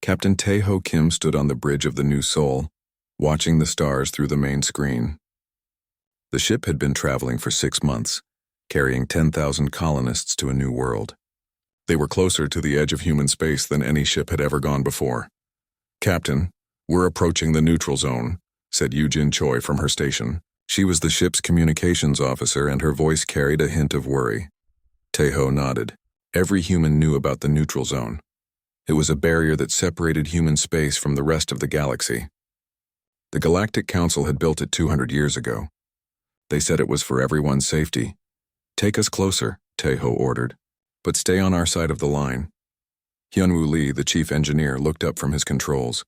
Captain Tae-ho Kim stood on the bridge of the New Seoul, watching the stars through the main screen. The ship had been traveling for 6 months, carrying 10,000 colonists to a new world. They were closer to the edge of human space than any ship had ever gone before. "Captain, we're approaching the neutral zone," said Yoo-jin Choi from her station. She was the ship's communications officer, and her voice carried a hint of worry. Tae-ho nodded. Every human knew about the neutral zone. It was a barrier that separated human space from the rest of the galaxy. The Galactic Council had built it 200 years ago. They said it was for everyone's safety. "Take us closer," Tae-ho ordered, "but stay on our side of the line." Hyunwoo Lee, the chief engineer, looked up from his controls.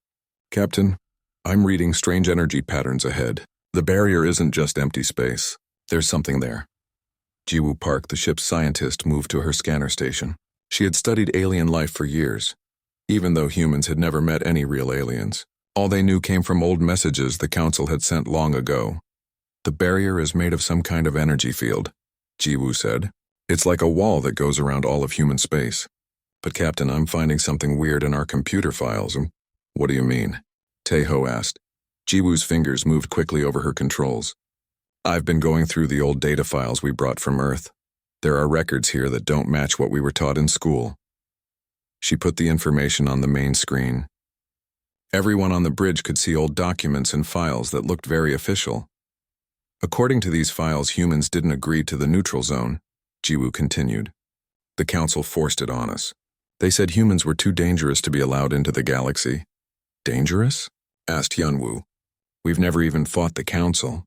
"Captain, I'm reading strange energy patterns ahead. The barrier isn't just empty space. There's something there." Jiwoo Park, the ship's scientist, moved to her scanner station. She had studied alien life for years, even though humans had never met any real aliens. All they knew came from old messages the Council had sent long ago. "The barrier is made of some kind of energy field," Jiwoo said. "It's like a wall that goes around all of human space. But Captain, I'm finding something weird in our computer files." "What do you mean?" Tae-ho asked. Jiwoo's fingers moved quickly over her controls. "I've been going through the old data files we brought from Earth. There are records here that don't match what we were taught in school." She put the information on the main screen. Everyone on the bridge could see old documents and files that looked very official. "According to these files, humans didn't agree to the neutral zone," Jiwoo continued. "The Council forced it on us. They said humans were too dangerous to be allowed into the galaxy." "Dangerous?" asked Hyunwoo. "We've never even fought the Council.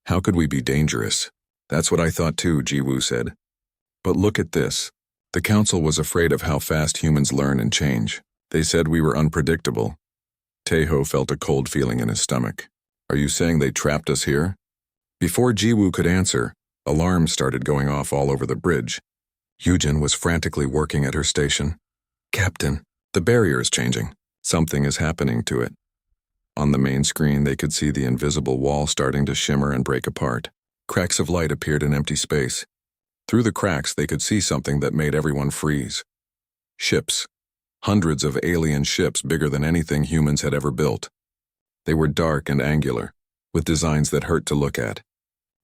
How could we be dangerous?" "That's what I thought too," Jiwoo said. "But look at this. The Council was afraid of how fast humans learn and change. They said we were unpredictable." Tae-ho felt a cold feeling in his stomach. "Are you saying they trapped us here?" Before Jiwoo could answer, alarms started going off all over the bridge. Yoo-jin was frantically working at her station. "Captain, the barrier is changing. Something is happening to it." On the main screen, they could see the invisible wall starting to shimmer and break apart. Cracks of light appeared in empty space. Through the cracks, they could see something that made everyone freeze. Ships. Hundreds of alien ships bigger than anything humans had ever built. They were dark and angular, with designs that hurt to look at.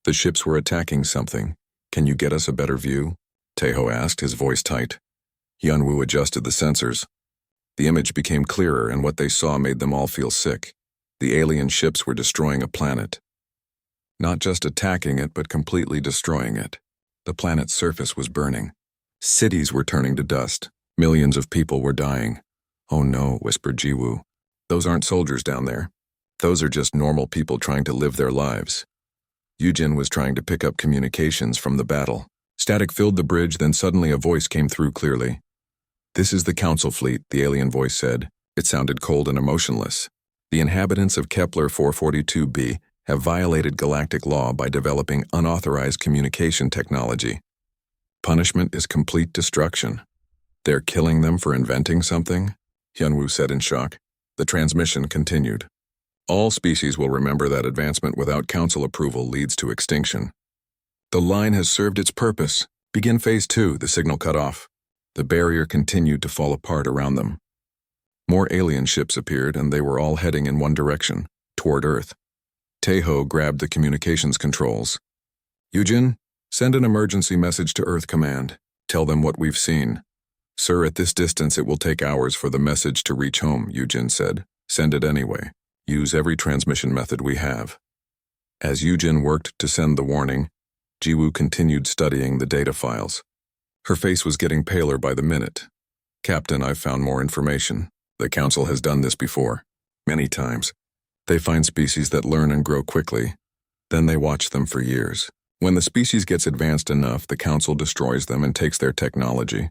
The ships were attacking something. "Can you get us a better view?" Tae-ho asked, his voice tight. Hyunwoo adjusted the sensors. The image became clearer, and what they saw made them all feel sick. The alien ships were destroying a planet. Not just attacking it, but completely destroying it. The planet's surface was burning. Cities were turning to dust. Millions of people were dying. "Oh no," whispered Jiwoo. "Those aren't soldiers down there. Those are just normal people trying to live their lives." Yoo-jin was trying to pick up communications from the battle. Static filled the bridge, then suddenly a voice came through clearly. "This is the Council fleet," the alien voice said. It sounded cold and emotionless. "The inhabitants of Kepler 442b have violated galactic law by developing unauthorized communication technology. Punishment is complete destruction." "They're killing them for inventing something?" Hyunwoo said in shock. The transmission continued. "All species will remember that advancement without Council approval leads to extinction. The line has served its purpose. Begin Phase 2, the signal cut off." The barrier continued to fall apart around them. More alien ships appeared, and they were all heading in one direction, toward Earth. Tae-ho grabbed the communications controls. "Yoo-jin, send an emergency message to Earth Command. Tell them what we've seen." "Sir, at this distance it will take hours for the message to reach home," Yoo-jin said. "Send it anyway. Use every transmission method we have." As Yoo-jin worked to send the warning, Jiwoo continued studying the data files. Her face was getting paler by the minute. "Captain, I've found more information. The Council has done this before. Many times. They find species that learn and grow quickly. Then they watch them for years. When the species gets advanced enough, the Council destroys them and takes their technology."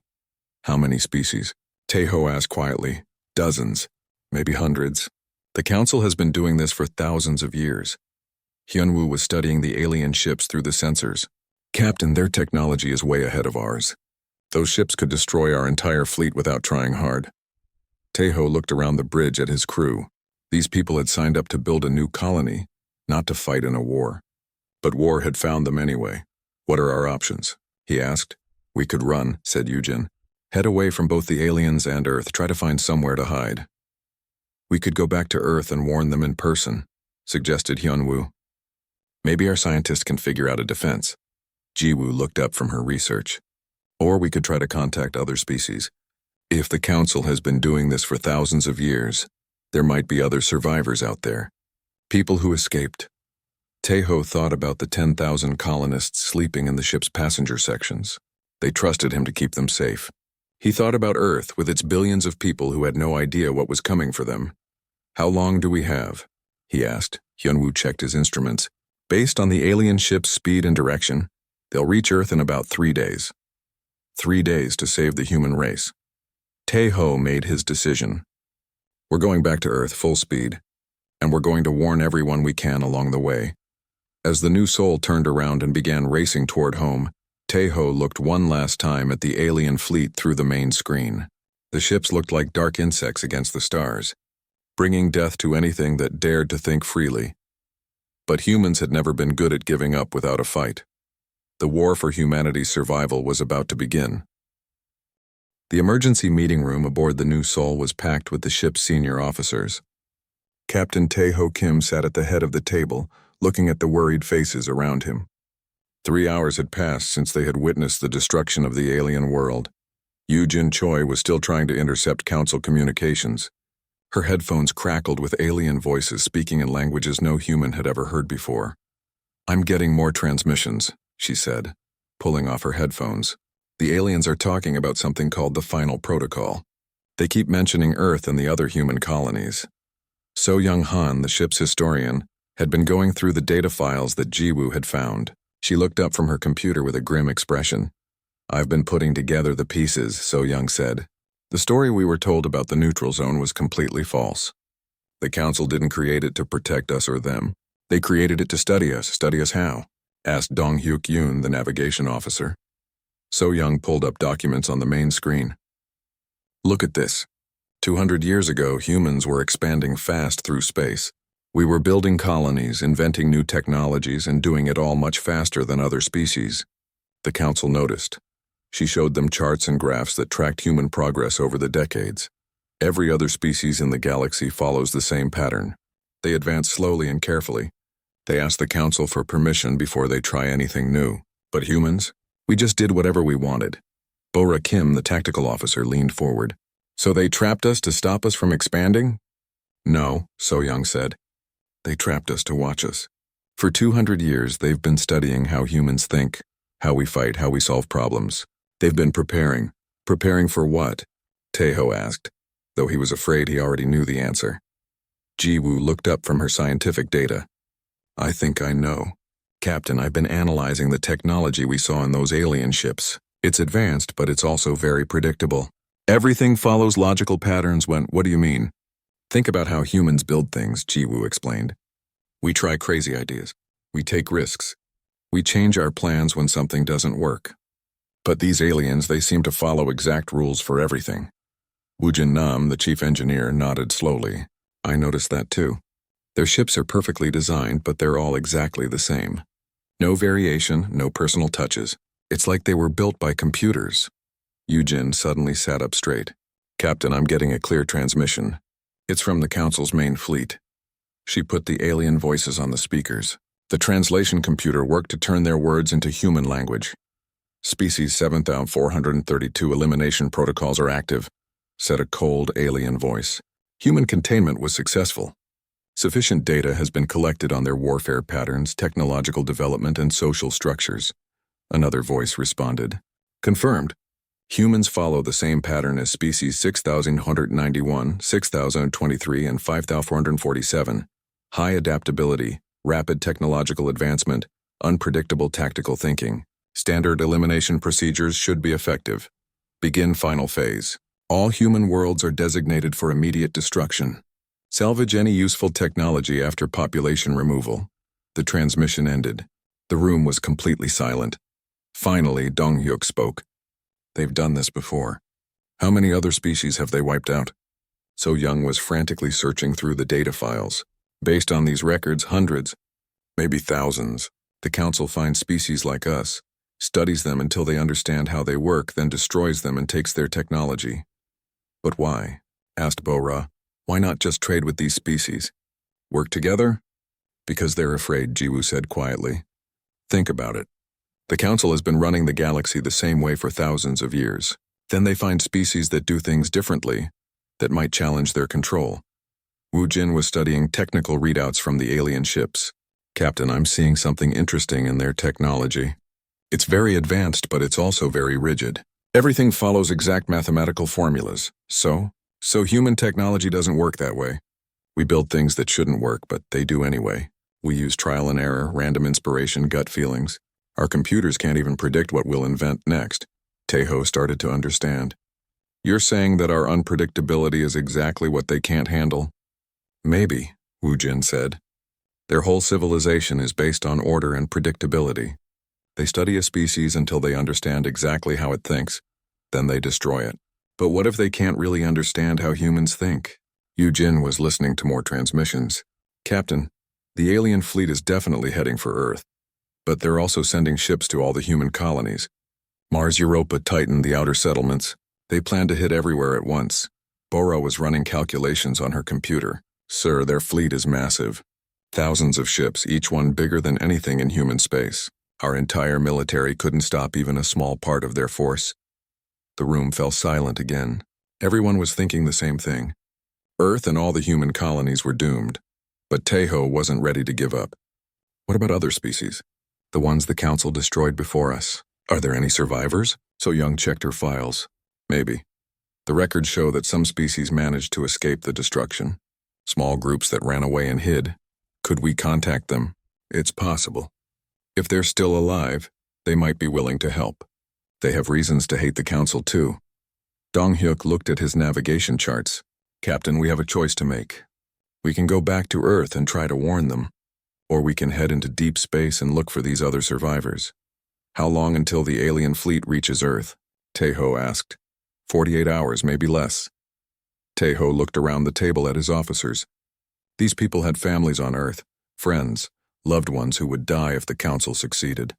"How many species?" Tae-ho asked quietly. "Dozens. Maybe hundreds. The Council has been doing this for thousands of years." Hyunwoo was studying the alien ships through the sensors. "Captain, their technology is way ahead of ours. Those ships could destroy our entire fleet without trying hard." Tae-ho looked around the bridge at his crew. These people had signed up to build a new colony, not to fight in a war. But war had found them anyway. "What are our options?" he asked. "We could run," said Yoo-jin. "Head away from both the aliens and Earth. Try to find somewhere to hide." We could go back to Earth and warn them in person, suggested Hyunwoo. Maybe our scientists can figure out a defense. Jiwoo looked up from her research. Or we could try to contact other species. If the Council has been doing this for thousands of years, there might be other survivors out there. People who escaped. Taeho thought about the 10,000 colonists sleeping in the ship's passenger sections. They trusted him to keep them safe. He thought about Earth with its billions of people who had no idea what was coming for them. How long do we have? He asked. Hyunwoo checked his instruments. Based on the alien ship's speed and direction, they'll reach Earth in about 3 days. 3 days to save the human race. Taeho made his decision. We're going back to Earth full speed, and we're going to warn everyone we can along the way. As the new soul turned around and began racing toward home, Taeho looked one last time at the alien fleet through the main screen. The ships looked like dark insects against the stars, bringing death to anything that dared to think freely. But humans had never been good at giving up without a fight. The war for humanity's survival was about to begin. The emergency meeting room aboard the New Soul was packed with the ship's senior officers. Captain Taeho Kim sat at the head of the table, looking at the worried faces around him. 3 hours had passed since they had witnessed the destruction of the alien world. Yoo-jin Choi was still trying to intercept Council communications. Her headphones crackled with alien voices speaking in languages no human had ever heard before. "I'm getting more transmissions," she said, pulling off her headphones. "The aliens are talking about something called the Final Protocol. They keep mentioning Earth and the other human colonies." So Young Han, the ship's historian, had been going through the data files that Jiwoo had found. She looked up from her computer with a grim expression. "I've been putting together the pieces," So Young said. "The story we were told about the neutral zone was completely false. The Council didn't create it to protect us or them. They created it to study us. Study us how?" asked Dong-hyuk Yoon, the navigation officer. So Young pulled up documents on the main screen. "Look at this. 200 years ago, humans were expanding fast through space. We were building colonies, inventing new technologies, and doing it all much faster than other species." The Council noticed. She showed them charts and graphs that tracked human progress over the decades. Every other species in the galaxy follows the same pattern. They advance slowly and carefully. They ask the Council for permission before they try anything new. But humans? We just did whatever we wanted. Bora Kim, the tactical officer, leaned forward. "So they trapped us to stop us from expanding?" "No," So Young said. "They trapped us to watch us. For 200 years, they've been studying how humans think, how we fight, how we solve problems. They've been preparing. Preparing for what?" Taeho asked, though he was afraid he already knew the answer. Jiwoo looked up from her scientific data. "I think I know. Captain, I've been analyzing the technology we saw in those alien ships. It's advanced, but it's also very predictable. Everything follows logical patterns when— What do you mean?" "Think about how humans build things," Jiwoo explained. "We try crazy ideas. We take risks. We change our plans when something doesn't work. But these aliens, they seem to follow exact rules for everything." Woojin Nam, the chief engineer, nodded slowly. "I noticed that too. Their ships are perfectly designed, but they're all exactly the same. No variation, no personal touches. It's like they were built by computers." Yoojin suddenly sat up straight. "Captain, I'm getting a clear transmission. It's from the Council's main fleet." She put the alien voices on the speakers. The translation computer worked to turn their words into human language. "Species 7432 elimination protocols are active," said a cold alien voice. "Human containment was successful. Sufficient data has been collected on their warfare patterns, technological development, and social structures." Another voice responded. "Confirmed. Humans follow the same pattern as species 6191, 6023, and 5447. High adaptability, rapid technological advancement, unpredictable tactical thinking. Standard elimination procedures should be effective. Begin final phase. All human worlds are designated for immediate destruction. Salvage any useful technology after population removal." The transmission ended. The room was completely silent. Finally, Dong-hyuk spoke. "They've done this before. How many other species have they wiped out?" So Young was frantically searching through the data files. "Based on these records, hundreds, maybe thousands. The Council finds species like us, studies them until they understand how they work, then destroys them and takes their technology." "But why?" asked Bora. Why not just trade with these species? Work together? Because they're afraid, Jiwoo said quietly. Think about it. The Council has been running the galaxy the same way for thousands of years. Then they find species that do things differently, that might challenge their control. Wu Jin was studying technical readouts from the alien ships. Captain, I'm seeing something interesting in their technology. It's very advanced, but it's also very rigid. Everything follows exact mathematical formulas. So human technology doesn't work that way. We build things that shouldn't work, but they do anyway. We use trial and error, random inspiration, gut feelings. Our computers can't even predict what we'll invent next. Taeho started to understand. You're saying that our unpredictability is exactly what they can't handle? Maybe, Wu Jin said. Their whole civilization is based on order and predictability. They study a species until they understand exactly how it thinks, then they destroy it. But what if they can't really understand how humans think? Wu Jin was listening to more transmissions. Captain, the alien fleet is definitely heading for Earth, but they're also sending ships to all the human colonies. Mars, Europa, Titan, the outer settlements. They plan to hit everywhere at once. Bora was running calculations on her computer. Sir, their fleet is massive. Thousands of ships, each one bigger than anything in human space. Our entire military couldn't stop even a small part of their force. The room fell silent again. Everyone was thinking the same thing. Earth and all the human colonies were doomed. But Taeho wasn't ready to give up. What about other species? The ones the Council destroyed before us. Are there any survivors? So Young checked her files. Maybe. The records show that some species managed to escape the destruction. Small groups that ran away and hid. Could we contact them? It's possible. If they're still alive, they might be willing to help. They have reasons to hate the Council too. Dong-hyuk looked at his navigation charts. Captain, we have a choice to make. We can go back to Earth and try to warn them. Or we can head into deep space and look for these other survivors. How long until the alien fleet reaches Earth? Taeho asked. 48 hours, maybe less. Taeho looked around the table at his officers. These people had families on Earth, friends, loved ones who would die if the Council succeeded.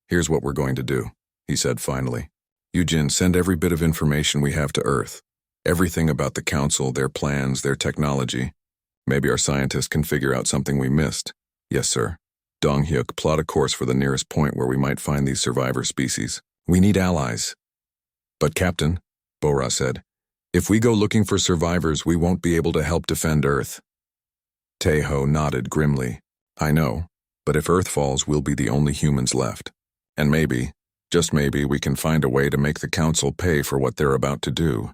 Here's what we're going to do, he said finally. Wu Jin, send every bit of information we have to Earth. Everything about the Council, their plans, their technology. Maybe our scientists can figure out something we missed. Yes, sir. Dong-hyuk, plot a course for the nearest point where we might find these survivor species. We need allies. But Captain, Bora said, if we go looking for survivors, we won't be able to help defend Earth. Taeho nodded grimly. I know, but if Earth falls, we'll be the only humans left. And maybe, just maybe, we can find a way to make the Council pay for what they're about to do.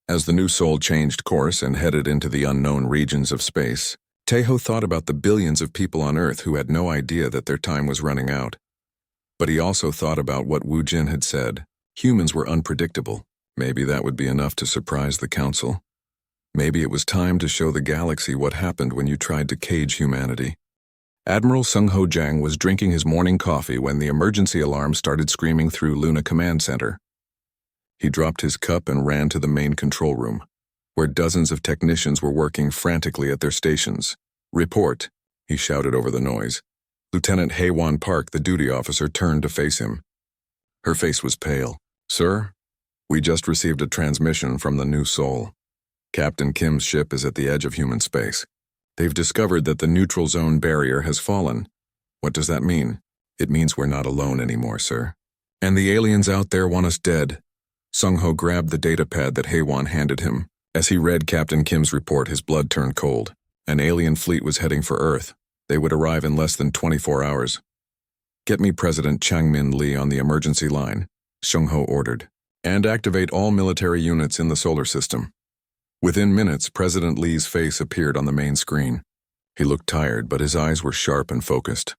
As the new soul changed course and headed into the unknown regions of space, Taeho thought about the billions of people on Earth who had no idea that their time was running out. But he also thought about what Wu Jin had said. Humans were unpredictable. Maybe that would be enough to surprise the Council. Maybe it was time to show the galaxy what happened when you tried to cage humanity. Admiral Sung-ho Jang was drinking his morning coffee when the emergency alarm started screaming through Luna Command Center. He dropped his cup and ran to the main control room, where dozens of technicians were working frantically at their stations. Report, he shouted over the noise. Lieutenant Haewon Park, the duty officer, turned to face him. Her face was pale. Sir, we just received a transmission from the new Soul. Captain Kim's ship is at the edge of human space. They've discovered that the neutral zone barrier has fallen. What does that mean? It means we're not alone anymore, sir. And the aliens out there want us dead. Sung-ho grabbed the data pad that Haewon handed him. As he read Captain Kim's report, his blood turned cold. An alien fleet was heading for Earth. They would arrive in less than 24 hours. Get me President Chang-min Lee on the emergency line, Sung-ho ordered, and activate all military units in the solar system. Within minutes, President Lee's face appeared on the main screen. He looked tired, but his eyes were sharp and focused.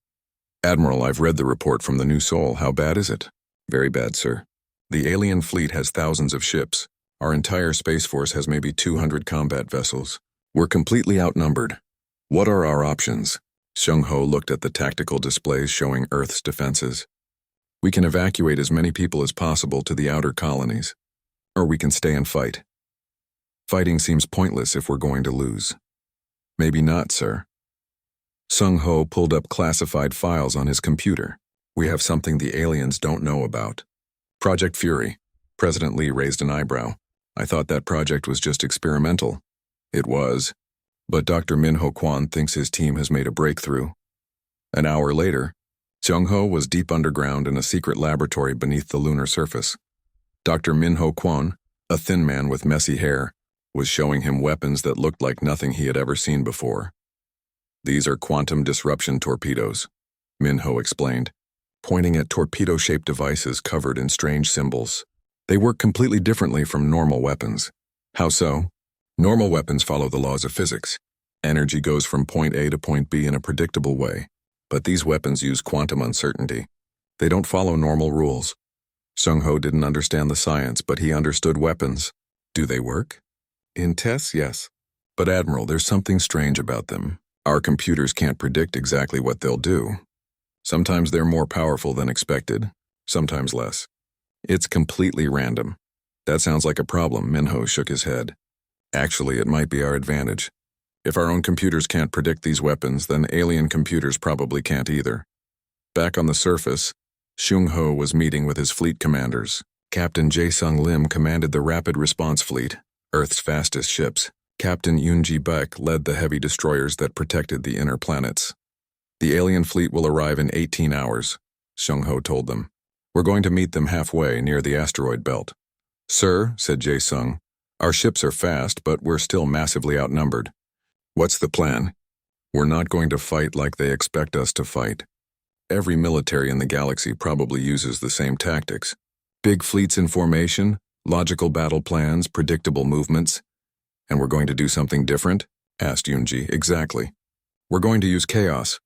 Admiral, I've read the report from the new Soul. How bad is it? Very bad, sir. The alien fleet has thousands of ships. Our entire Space Force has maybe 200 combat vessels. We're completely outnumbered. What are our options? Sung-ho looked at the tactical displays showing Earth's defenses. We can evacuate as many people as possible to the outer colonies. Or we can stay and fight. Fighting seems pointless if we're going to lose. Maybe not, sir. Sung-ho pulled up classified files on his computer. We have something the aliens don't know about. Project Fury. President Lee raised an eyebrow. I thought that project was just experimental. It was, but Dr. Minho Kwan thinks his team has made a breakthrough. An hour later, Seung-ho was deep underground in a secret laboratory beneath the lunar surface. Dr. Minho Kwon, a thin man with messy hair, was showing him weapons that looked like nothing he had ever seen before. These are quantum disruption torpedoes, Minho explained, pointing at torpedo-shaped devices covered in strange symbols. They work completely differently from normal weapons. How so? Normal weapons follow the laws of physics. Energy goes from point A to point B in a predictable way. But these weapons use quantum uncertainty. They don't follow normal rules. Seung-ho didn't understand the science, but he understood weapons. Do they work? In tests, yes. But Admiral, there's something strange about them. Our computers can't predict exactly what they'll do. Sometimes they're more powerful than expected, sometimes less. It's completely random. That sounds like a problem, Minho shook his head. Actually, it might be our advantage. If our own computers can't predict these weapons, then alien computers probably can't either. Back on the surface, Seung-ho was meeting with his fleet commanders. Captain Jae-sung Lim commanded the Rapid Response Fleet, Earth's fastest ships. Captain Yoon-ji Baek led the heavy destroyers that protected the inner planets. The alien fleet will arrive in 18 hours, Seung-ho told them. We're going to meet them halfway near the asteroid belt. Sir, said Jae-sung, our ships are fast, but we're still massively outnumbered. What's the plan? We're not going to fight like they expect us to fight. Every military in the galaxy probably uses the same tactics. Big fleets in formation, logical battle plans, predictable movements. And we're going to do something different? Asked Yoon-ji. Exactly. We're going to use chaos.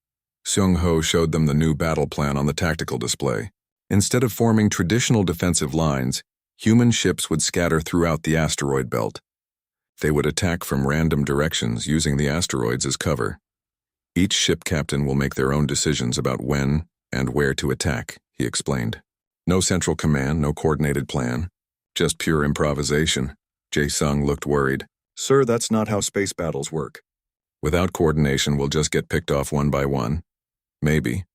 Seung-ho showed them the new battle plan on the tactical display. Instead of forming traditional defensive lines, human ships would scatter throughout the asteroid belt. They would attack from random directions using the asteroids as cover. Each ship captain will make their own decisions about when and where to attack, he explained. No central command, no coordinated plan. Just pure improvisation. Jae-sung looked worried. Sir, that's not how space battles work. Without coordination, we'll just get picked off one by one. Maybe.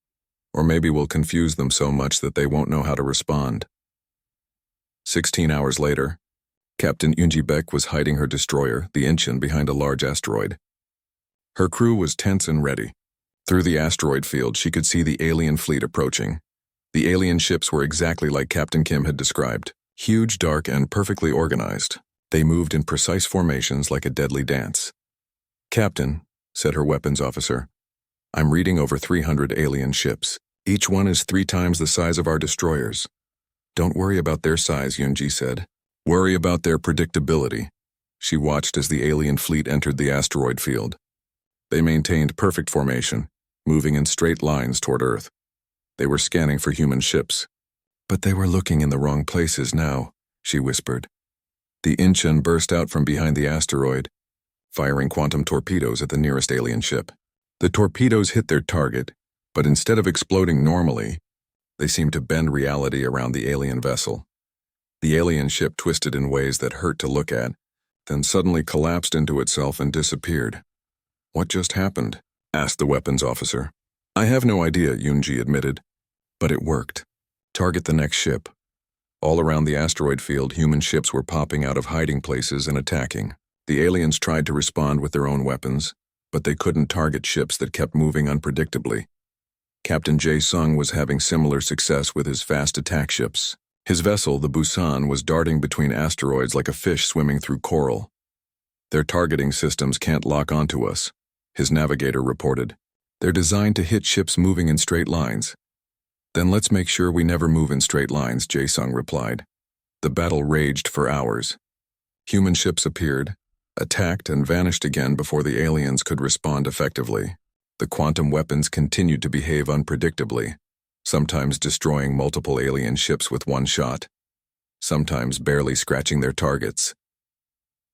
Or maybe we'll confuse them so much that they won't know how to respond. 16 hours later, Captain Yoon-ji Baek was hiding her destroyer, the Incheon, behind a large asteroid. Her crew was tense and ready. Through the asteroid field, she could see the alien fleet approaching. The alien ships were exactly like Captain Kim had described. Huge, dark, and perfectly organized. They moved in precise formations like a deadly dance. Captain, said her weapons officer, I'm reading over 300 alien ships. Each one is 3 times the size of our destroyers. Don't worry about their size, Yoon-ji said. Worry about their predictability. She watched as the alien fleet entered the asteroid field. They maintained perfect formation, moving in straight lines toward Earth. They were scanning for human ships. But they were looking in the wrong places now, she whispered. The Incheon burst out from behind the asteroid, firing quantum torpedoes at the nearest alien ship. The torpedoes hit their target, but instead of exploding normally, they seemed to bend reality around the alien vessel. The alien ship twisted in ways that hurt to look at, then suddenly collapsed into itself and disappeared. What just happened? Asked the weapons officer. I have no idea, Yoon-ji admitted. But it worked. Target the next ship. All around the asteroid field, human ships were popping out of hiding places and attacking. The aliens tried to respond with their own weapons, but they couldn't target ships that kept moving unpredictably. Captain Jae-sung was having similar success with his fast attack ships. His vessel, the Busan, was darting between asteroids like a fish swimming through coral. Their targeting systems can't lock onto us, his navigator reported. They're designed to hit ships moving in straight lines. Then let's make sure we never move in straight lines, Jae-sung replied. The battle raged for hours. Human ships appeared, attacked, and vanished again before the aliens could respond effectively. The quantum weapons continued to behave unpredictably, sometimes destroying multiple alien ships with one shot, sometimes barely scratching their targets.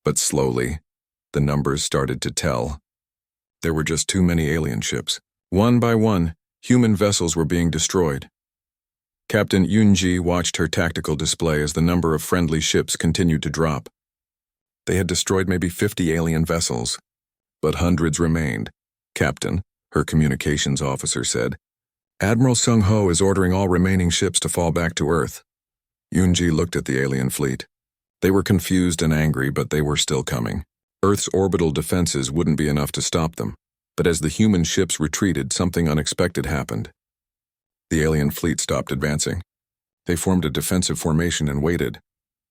But slowly, the numbers started to tell. There were just too many alien ships. One by one, human vessels were being destroyed. Captain Yoon-ji watched her tactical display as the number of friendly ships continued to drop. They had destroyed maybe 50 alien vessels, but hundreds remained. Captain, her communications officer said, Admiral Seung-ho is ordering all remaining ships to fall back to Earth. Yoon-ji looked at the alien fleet. They were confused and angry, but they were still coming. Earth's orbital defenses wouldn't be enough to stop them, but as the human ships retreated, something unexpected happened. The alien fleet stopped advancing. They formed a defensive formation and waited.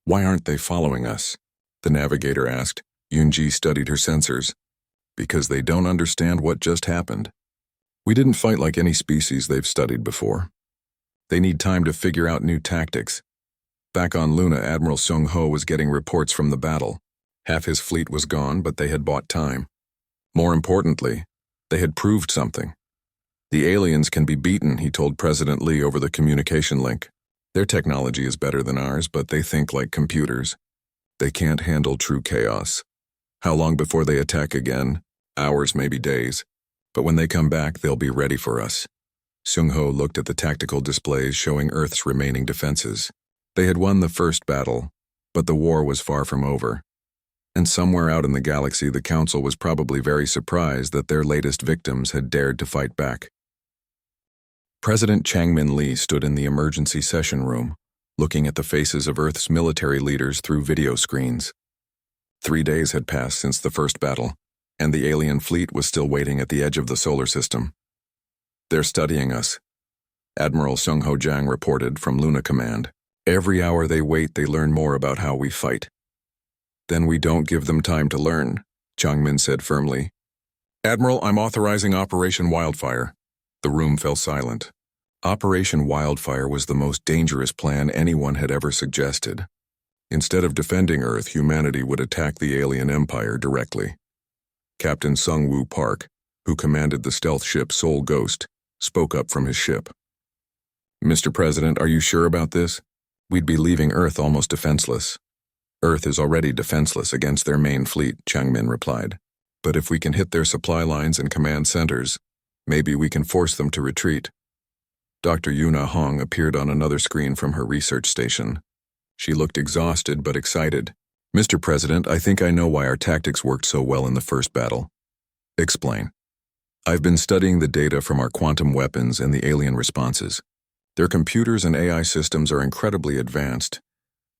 "Why aren't they following us?" the navigator asked. Yunji studied her sensors. "Because they don't understand what just happened. We didn't fight like any species they've studied before. They need time to figure out new tactics." Back on Luna, Admiral Seung-ho was getting reports from the battle. Half his fleet was gone, but they had bought time. More importantly, they had proved something. "The aliens can be beaten," he told President Lee over the communication link. "Their technology is better than ours, but they think like computers. They can't handle true chaos. How long before they attack again? Hours, maybe days. But when they come back, they'll be ready for us." Seung-ho looked at the tactical displays showing Earth's remaining defenses. They had won the first battle, but the war was far from over. And somewhere out in the galaxy, the Council was probably very surprised that their latest victims had dared to fight back. President Changmin Lee stood in the emergency session room, looking at the faces of Earth's military leaders through video screens. 3 days had passed since the first battle, and the alien fleet was still waiting at the edge of the solar system. "They're studying us," Admiral Seung-ho Jang reported from Luna Command. "Every hour they wait, they learn more about how we fight." "Then we don't give them time to learn," Changmin said firmly. "Admiral, I'm authorizing Operation Wildfire." The room fell silent. Operation Wildfire was the most dangerous plan anyone had ever suggested. Instead of defending Earth, humanity would attack the alien empire directly. Captain Sung-woo Park, who commanded the stealth ship Seoul Ghost, spoke up from his ship. "Mr. President, are you sure about this? We'd be leaving Earth almost defenseless." "Earth is already defenseless against their main fleet," Changmin replied. "But if we can hit their supply lines and command centers, maybe we can force them to retreat." Dr. Yuna Hong appeared on another screen from her research station. She looked exhausted but excited. "Mr. President, I think I know why our tactics worked so well in the first battle." "Explain." "I've been studying the data from our quantum weapons and the alien responses. Their computers and AI systems are incredibly advanced,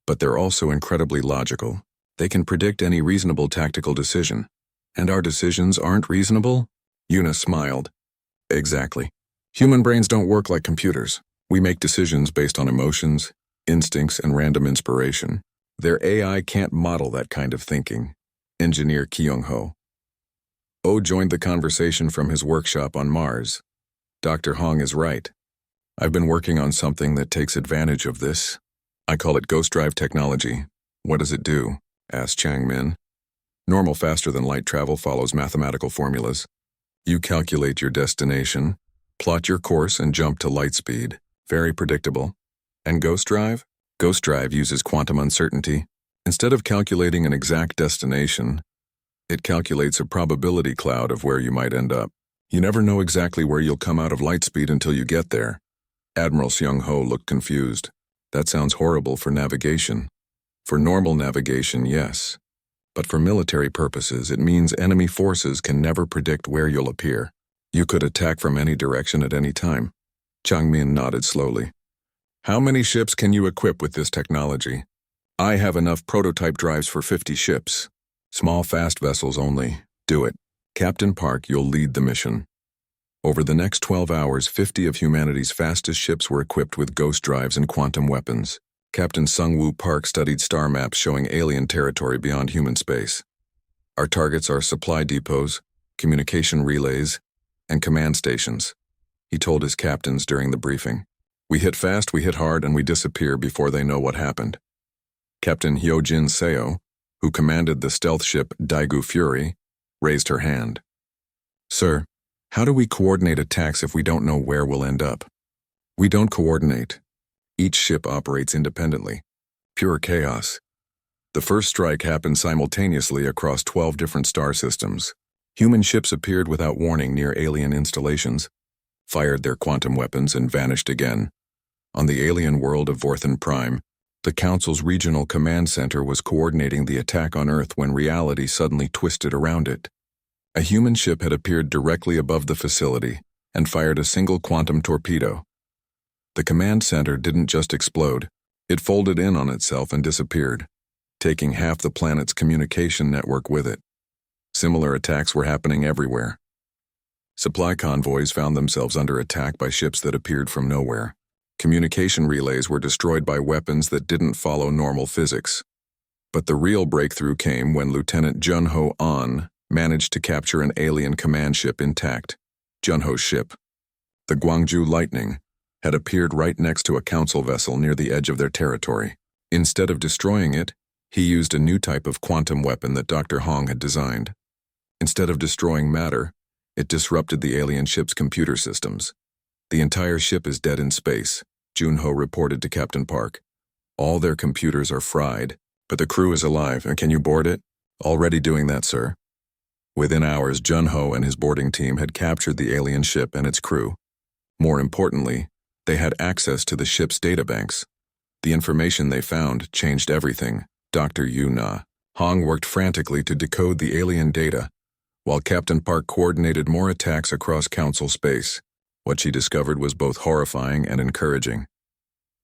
but they're also incredibly logical. They can predict any reasonable tactical decision. And our decisions aren't reasonable?" Yuna smiled. "Exactly. Human brains don't work like computers. We make decisions based on emotions, instincts, and random inspiration. Their AI can't model that kind of thinking." Engineer Kyung-ho Oh joined the conversation from his workshop on Mars. "Dr. Hong is right. I've been working on something that takes advantage of this. I call it ghost drive technology." "What does it do?" asked Changmin. "Normal faster-than-light travel follows mathematical formulas. You calculate your destination, plot your course, and jump to light speed. Very predictable. And ghost drive? Ghost drive uses quantum uncertainty. Instead of calculating an exact destination, it calculates a probability cloud of where you might end up. You never know exactly where you'll come out of light speed until you get there." Admiral Seung-ho looked confused. "That sounds horrible for navigation." "For normal navigation, yes. But for military purposes, it means enemy forces can never predict where you'll appear. You could attack from any direction at any time." Changmin nodded slowly. "How many ships can you equip with this technology?" "I have enough prototype drives for 50 ships. Small, fast vessels only. Do it. Captain Park, you'll lead the mission." Over the next 12 hours, 50 of humanity's fastest ships were equipped with ghost drives and quantum weapons. Captain Sung-woo Park studied star maps showing alien territory beyond human space. "Our targets are supply depots, communication relays, and command stations," he told his captains during the briefing. "We hit fast, we hit hard, and we disappear before they know what happened." Captain Hyojin Seo, who commanded the stealth ship Daegu Fury, raised her hand. "Sir, how do we coordinate attacks if we don't know where we'll end up?" "We don't coordinate. Each ship operates independently. Pure chaos. The first strike happened simultaneously across 12 different star systems. Human ships appeared without warning near alien installations, fired their quantum weapons, and vanished again. On the alien world of Vorthan Prime, the Council's regional command center was coordinating the attack on Earth when reality suddenly twisted around it. A human ship had appeared directly above the facility and fired a single quantum torpedo. The command center didn't just explode, it folded in on itself and disappeared, taking half the planet's communication network with it. Similar attacks were happening everywhere. Supply convoys found themselves under attack by ships that appeared from nowhere. Communication relays were destroyed by weapons that didn't follow normal physics. But the real breakthrough came when Lieutenant Junho An managed to capture an alien command ship intact. Junho's ship, the Guangzhou Lightning, had appeared right next to a council vessel near the edge of their territory. Instead of destroying it, he used a new type of quantum weapon that Dr. Hong had designed. Instead of destroying matter, it disrupted the alien ship's computer systems. The entire ship is dead in space, Junho reported to Captain Park. All their computers are fried, but the crew is alive, and can you board it? Already doing that, sir. Within hours, Junho and his boarding team had captured the alien ship and its crew. More importantly, they had access to the ship's databanks. The information they found changed everything. Dr. Yu Na Hong worked frantically to decode the alien data, while Captain Park coordinated more attacks across Council space. What she discovered was both horrifying and encouraging.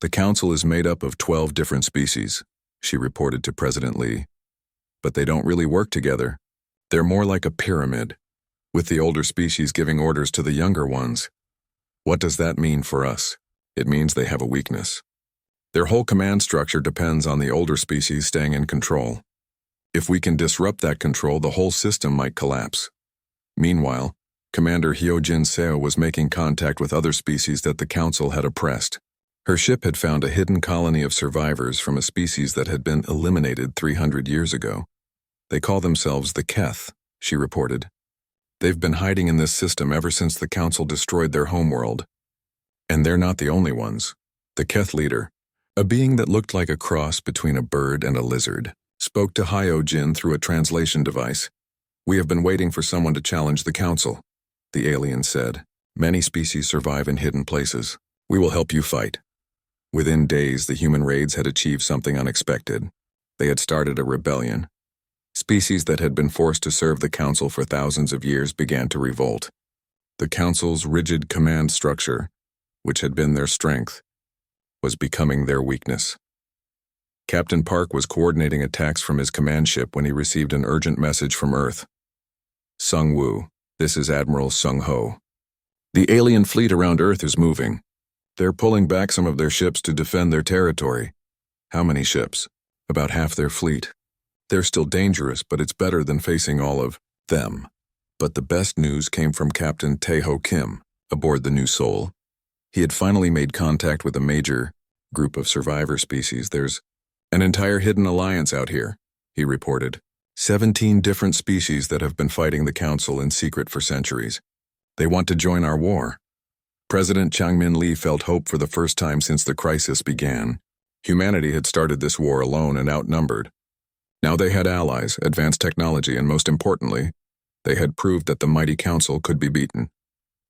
The Council is made up of 12 different species, she reported to President Lee. But they don't really work together. They're more like a pyramid, with the older species giving orders to the younger ones. What does that mean for us? It means they have a weakness. Their whole command structure depends on the older species staying in control. If we can disrupt that control, the whole system might collapse. Meanwhile, Commander Hyojin Seo was making contact with other species that the Council had oppressed. Her ship had found a hidden colony of survivors from a species that had been eliminated 300 years ago. They call themselves the Keth, she reported. They've been hiding in this system ever since the Council destroyed their homeworld. And they're not the only ones. The Keth leader, a being that looked like a cross between a bird and a lizard, spoke to Hyojin through a translation device. We have been waiting for someone to challenge the Council, the alien said. Many species survive in hidden places. We will help you fight. Within days, the human raids had achieved something unexpected. They had started a rebellion. Species that had been forced to serve the Council for thousands of years began to revolt. The Council's rigid command structure, which had been their strength, was becoming their weakness. Captain Park was coordinating attacks from his command ship when he received an urgent message from Earth. Sung Woo, this is Admiral Sung Ho. The alien fleet around Earth is moving. They're pulling back some of their ships to defend their territory. How many ships? About half their fleet. They're still dangerous, but it's better than facing all of them. But the best news came from Captain Tae-ho Kim, aboard the New Seoul. He had finally made contact with a major group of survivor species. There's an entire hidden alliance out here, he reported. 17 different species that have been fighting the Council in secret for centuries. They want to join our war. President Changmin Lee felt hope for the first time since the crisis began. Humanity had started this war alone and outnumbered. Now they had allies, advanced technology, and most importantly, they had proved that the mighty Council could be beaten.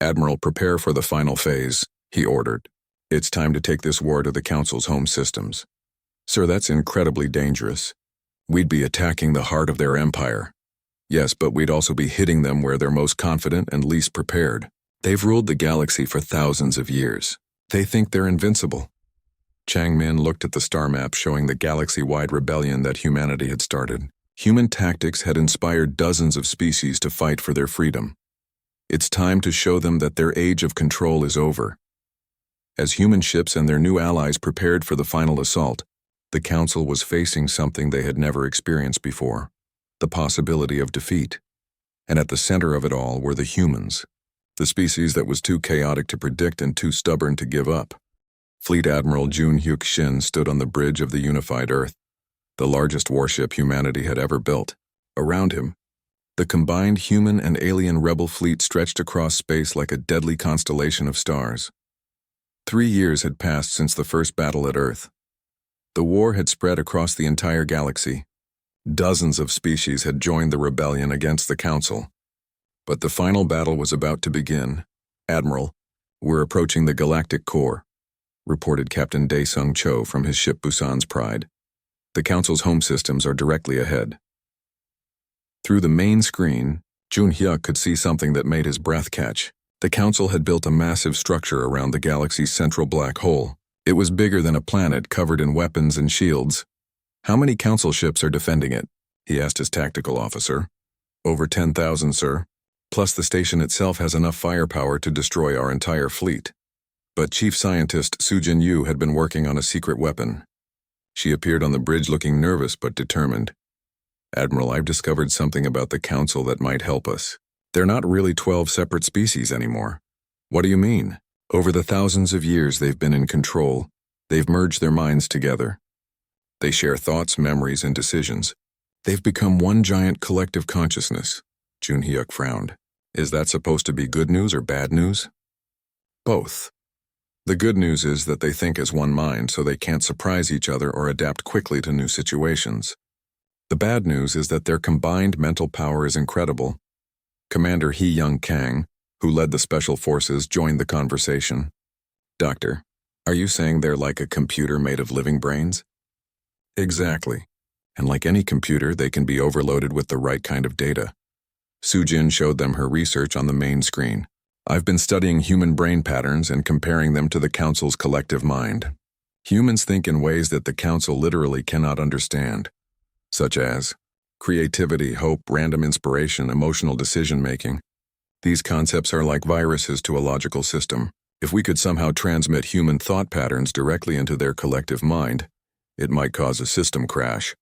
Admiral, prepare for the final phase, he ordered. It's time to take this war to the Council's home systems. Sir, that's incredibly dangerous. We'd be attacking the heart of their empire. Yes, but we'd also be hitting them where they're most confident and least prepared. They've ruled the galaxy for thousands of years. They think they're invincible. Changmin looked at the star map showing the galaxy-wide rebellion that humanity had started. Human tactics had inspired dozens of species to fight for their freedom. It's time to show them that their age of control is over. As human ships and their new allies prepared for the final assault, the Council was facing something they had never experienced before, the possibility of defeat. And at the center of it all were the humans, the species that was too chaotic to predict and too stubborn to give up. Fleet Admiral Jun Hyuk Shin stood on the bridge of the unified Earth, the largest warship humanity had ever built. Around him, the combined human and alien rebel fleet stretched across space like a deadly constellation of stars. 3 years had passed since the first battle at Earth. The war had spread across the entire galaxy. Dozens of species had joined the rebellion against the Council. But the final battle was about to begin. Admiral, we're approaching the galactic core, reported Captain Dae-sung Cho from his ship Busan's Pride. The Council's home systems are directly ahead. Through the main screen, Jun Hyuk could see something that made his breath catch. The Council had built a massive structure around the galaxy's central black hole. It was bigger than a planet covered in weapons and shields. How many Council ships are defending it? He asked his tactical officer. Over 10,000, sir. Plus the station itself has enough firepower to destroy our entire fleet. But Chief Scientist Sujin Yu had been working on a secret weapon. She appeared on the bridge looking nervous but determined. Admiral, I've discovered something about the Council that might help us. They're not really 12 separate species anymore. What do you mean? Over the thousands of years they've been in control, they've merged their minds together. They share thoughts, memories, and decisions. They've become one giant collective consciousness. Jun Hyuk frowned. Is that supposed to be good news or bad news? Both. The good news is that they think as one mind, so they can't surprise each other or adapt quickly to new situations. The bad news is that their combined mental power is incredible. Commander Hee Young Kang, who led the Special Forces, joined the conversation. Doctor, are you saying they're like a computer made of living brains? Exactly. And like any computer, they can be overloaded with the right kind of data. Sujin showed them her research on the main screen. I've been studying human brain patterns and comparing them to the Council's collective mind. Humans think in ways that the Council literally cannot understand, such as creativity, hope, random inspiration, emotional decision-making. These concepts are like viruses to a logical system. If we could somehow transmit human thought patterns directly into their collective mind, it might cause a system crash.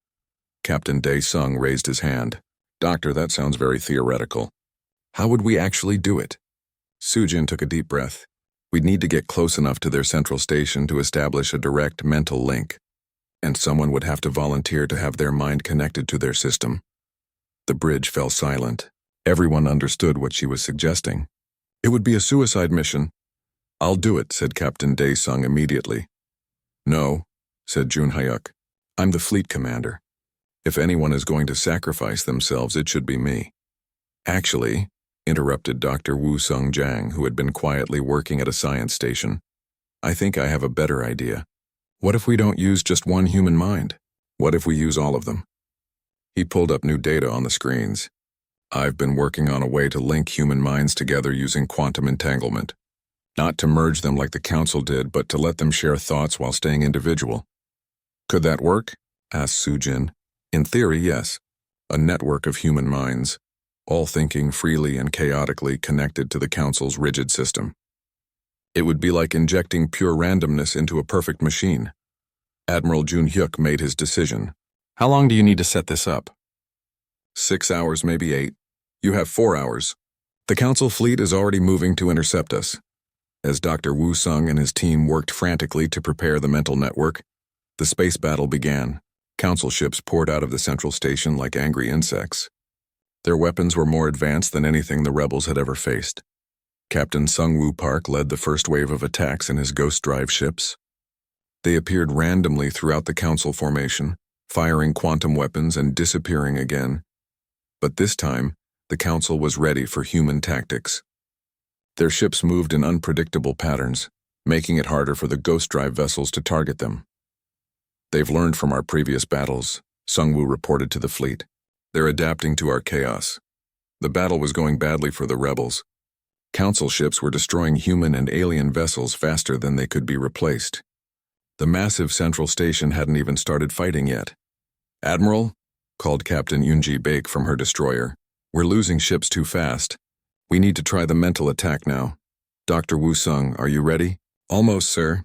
Captain Dae-sung raised his hand. Doctor, that sounds very theoretical. How would we actually do it? Sujin took a deep breath. We'd need to get close enough to their central station to establish a direct mental link, and someone would have to volunteer to have their mind connected to their system. The bridge fell silent. Everyone understood what she was suggesting. It would be a suicide mission. I'll do it, said Captain Dae-sung immediately. No, said Jun Hyuk. I'm the fleet commander. If anyone is going to sacrifice themselves, it should be me. Actually, interrupted Dr. Woo Sung Jang, who had been quietly working at a science station, I think I have a better idea. What if we don't use just one human mind? What if we use all of them? He pulled up new data on the screens. I've been working on a way to link human minds together using quantum entanglement. Not to merge them like the Council did, but to let them share thoughts while staying individual. Could that work? Asked Sujin. In theory, yes. A network of human minds, all thinking freely and chaotically connected to the Council's rigid system. It would be like injecting pure randomness into a perfect machine. Admiral Jun Hyuk made his decision. How long do you need to set this up? 6 hours, maybe 8. You have 4 hours. The Council fleet is already moving to intercept us. As Dr. Woo Sung and his team worked frantically to prepare the mental network, the space battle began. Council ships poured out of the central station like angry insects. Their weapons were more advanced than anything the rebels had ever faced. Captain Sung-woo Park led the first wave of attacks in his Ghost Drive ships. They appeared randomly throughout the Council formation, firing quantum weapons and disappearing again. But this time, the Council was ready for human tactics. Their ships moved in unpredictable patterns, making it harder for the Ghost Drive vessels to target them. They've learned from our previous battles, Sung-woo reported to the fleet. They're adapting to our chaos. The battle was going badly for the rebels. Council ships were destroying human and alien vessels faster than they could be replaced. The massive central station hadn't even started fighting yet. Admiral, called Captain Yoonji Baek from her destroyer, we're losing ships too fast. We need to try the mental attack now. Dr. Woo Sung, are you ready? Almost, sir.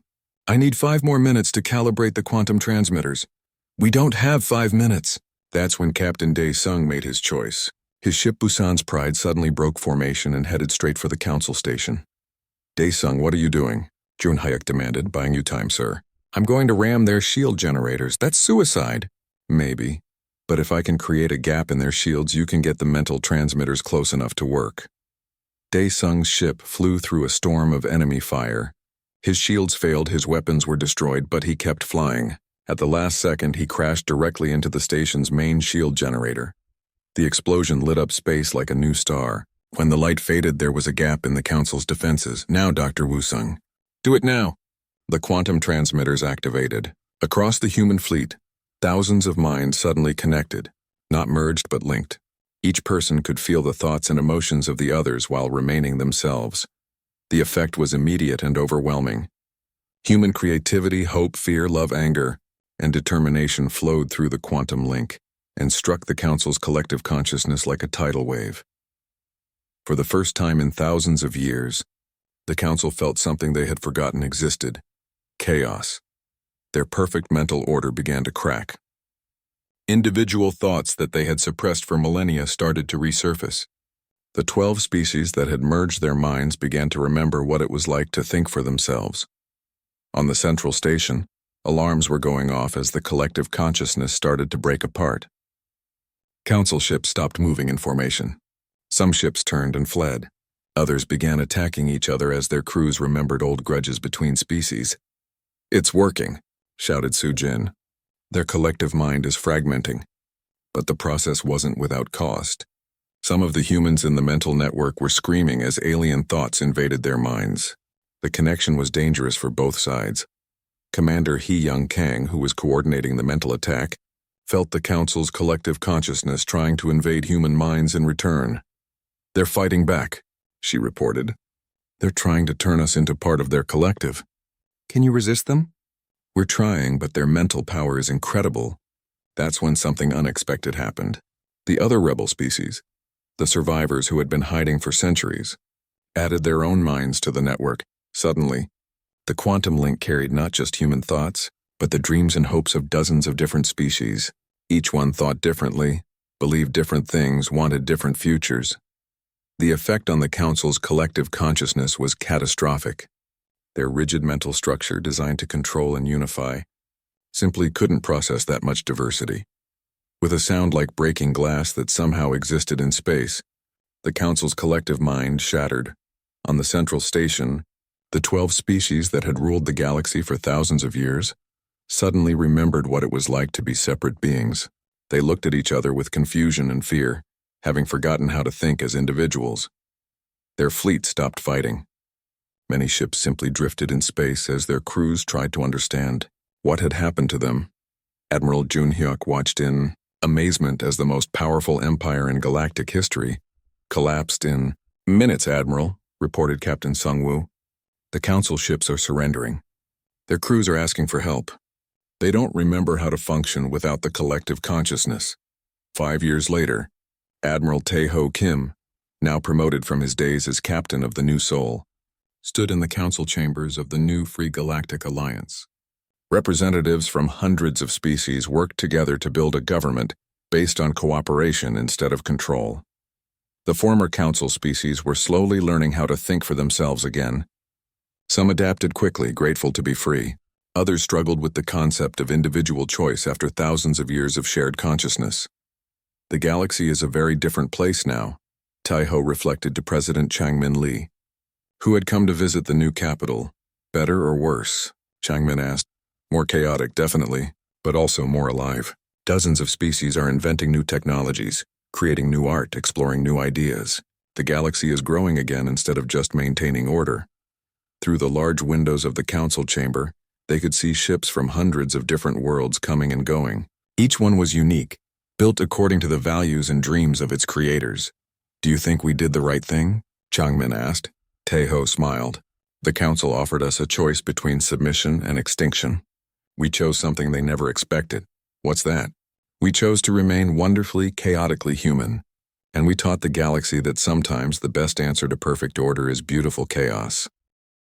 I need 5 more minutes to calibrate the quantum transmitters. We don't have 5 minutes. That's when Captain Dae-sung made his choice. His ship Busan's Pride suddenly broke formation and headed straight for the Council station. Dae-sung, what are you doing? Jun Hyuk demanded, buying you time, sir. I'm going to ram their shield generators. That's suicide. Maybe. But if I can create a gap in their shields, you can get the mental transmitters close enough to work. Dae-sung's ship flew through a storm of enemy fire. His shields failed, his weapons were destroyed, but he kept flying. At the last second, he crashed directly into the station's main shield generator. The explosion lit up space like a new star. When the light faded, there was a gap in the Council's defenses. Now, Dr. Woo Sung. Do it now. The quantum transmitters activated. Across the human fleet, thousands of minds suddenly connected, not merged but linked. Each person could feel the thoughts and emotions of the others while remaining themselves. The effect was immediate and overwhelming. Human creativity, hope, fear, love, anger, and determination flowed through the quantum link. and struck the Council's collective consciousness like a tidal wave. For the first time in thousands of years, the Council felt something they had forgotten existed: chaos. Their perfect mental order began to crack. Individual thoughts that they had suppressed for millennia started to resurface. The 12 species that had merged their minds began to remember what it was like to think for themselves. On the central station, alarms were going off as the collective consciousness started to break apart. Council ships stopped moving in formation. Some ships turned and fled. Others began attacking each other as their crews remembered old grudges between species. "It's working," shouted Sujin. "Their collective mind is fragmenting." But the process wasn't without cost. Some of the humans in the mental network were screaming as alien thoughts invaded their minds. The connection was dangerous for both sides. Commander He Young Kang, who was coordinating the mental attack, felt the Council's collective consciousness trying to invade human minds in return. "They're fighting back," she reported. "They're trying to turn us into part of their collective." "Can you resist them?" "We're trying, but their mental power is incredible." That's when something unexpected happened. The other rebel species, the survivors who had been hiding for centuries, added their own minds to the network. Suddenly, the quantum link carried not just human thoughts, but the dreams and hopes of dozens of different species. Each one thought differently, believed different things, wanted different futures. The effect on the Council's collective consciousness was catastrophic. Their rigid mental structure, designed to control and unify, simply couldn't process that much diversity. With a sound like breaking glass that somehow existed in space, the Council's collective mind shattered. On the central station, the 12 species that had ruled the galaxy for thousands of years suddenly remembered what it was like to be separate beings. They looked at each other with confusion and fear, having forgotten how to think as individuals. Their fleet stopped fighting. Many ships simply drifted in space as their crews tried to understand what had happened to them. Admiral Junhyuk watched in amazement as the most powerful empire in galactic history collapsed in minutes. "Admiral," reported Captain Sungwoo, "the Council ships are surrendering. Their crews are asking for help. They don't remember how to function without the collective consciousness." 5 years later, Admiral Tae-ho Kim, now promoted from his days as captain of the New Seoul, stood in the council chambers of the new Free Galactic Alliance. Representatives from hundreds of species worked together to build a government based on cooperation instead of control. The former council species were slowly learning how to think for themselves again. Some adapted quickly, grateful to be free. Others struggled with the concept of individual choice after thousands of years of shared consciousness. "The galaxy is a very different place now," Tae-ho reflected to President Changmin Lee, who had come to visit the new capital. "Better or worse?" Changmin asked. "More chaotic, definitely, but also more alive. Dozens of species are inventing new technologies, creating new art, exploring new ideas. The galaxy is growing again instead of just maintaining order." Through the large windows of the council chamber, they could see ships from hundreds of different worlds coming and going. Each one was unique, built according to the values and dreams of its creators. "Do you think we did the right thing?" Changmin asked. Tae-ho smiled. "The council offered us a choice between submission and extinction. We chose something they never expected." "What's that?" "We chose to remain wonderfully, chaotically human. And we taught the galaxy that sometimes the best answer to perfect order is beautiful chaos."